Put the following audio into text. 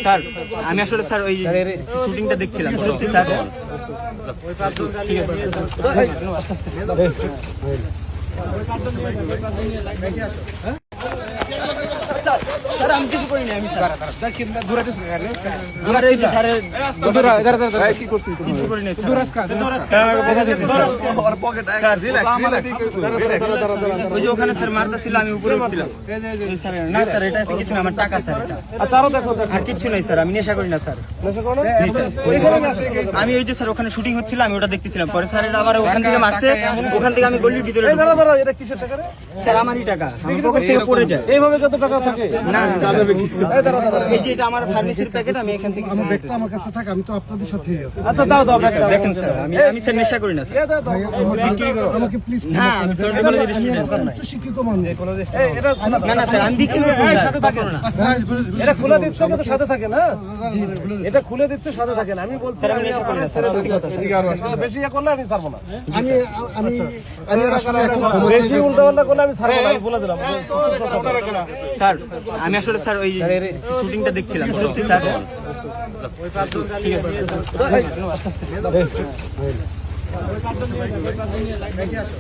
Sir আমি আসলে sir ওই শুটিংটা দেখছিলাম সত্যি স্যার। ঠিক আছে স্যার, আমি কিছু করিনি। আমি ওখানে স্যার মারতা ছিল, আমি উপরে উঠছিলাম। না স্যার, এটা কিছু না, আমার টাকা স্যার, আর কিচ্ছু নেই স্যার। আমি নেশা করি না স্যার। আমি ওই যে স্যার ওখানে শুটিং হচ্ছিল, আমি ওটা দেখতেছিলাম। পরে স্যার এটা আবার ওখান থেকে মারছে, ওখান থেকে আমি গলির ভিতরে স্যার আমারই টাকা আমার পকেট থেকে পড়ে যায়। এইভাবে কত টাকা থাকে না এই যে এটা আমার ফার্মেসির প্যাকেট, আমি এখান থেকে আমার ব্যাগটা আমার কাছে থাকে, আমি তো আপনাদের সাথেই আছি। আচ্ছা দাও দাও ব্যাগটা দেখেন স্যার, আমি স্যার নেশা করি না স্যার। ভাই, আমাকে প্লিজ না আমি সর্টি কলেজের স্টুডেন্ট। উচ্চ শিক্ষিত মানুষ। এটা না না স্যার, আমি বিক্রি করব না, সাথে থাকে না। এটা খুলে দিচ্ছে কিন্তু সাথে থাকে না। এটা খুলে দিচ্ছে সাথে থাকে না। আমি বলছি আমি নেশা করি না স্যার, সত্যি কথা স্যার। বেশি ইয়ে করলে আমি ছাড়বো না। আমি আমি আমি আসলে এখন ক্ষমা বেশি উল্টাপাল্টা করলে আমি ছাড়বো না, আমি বলে দিলাম। স্যার আমি আসলে স্যার ওই শুটিংটা দেখছিলাম সত্যি স্যার। ঠিক আছে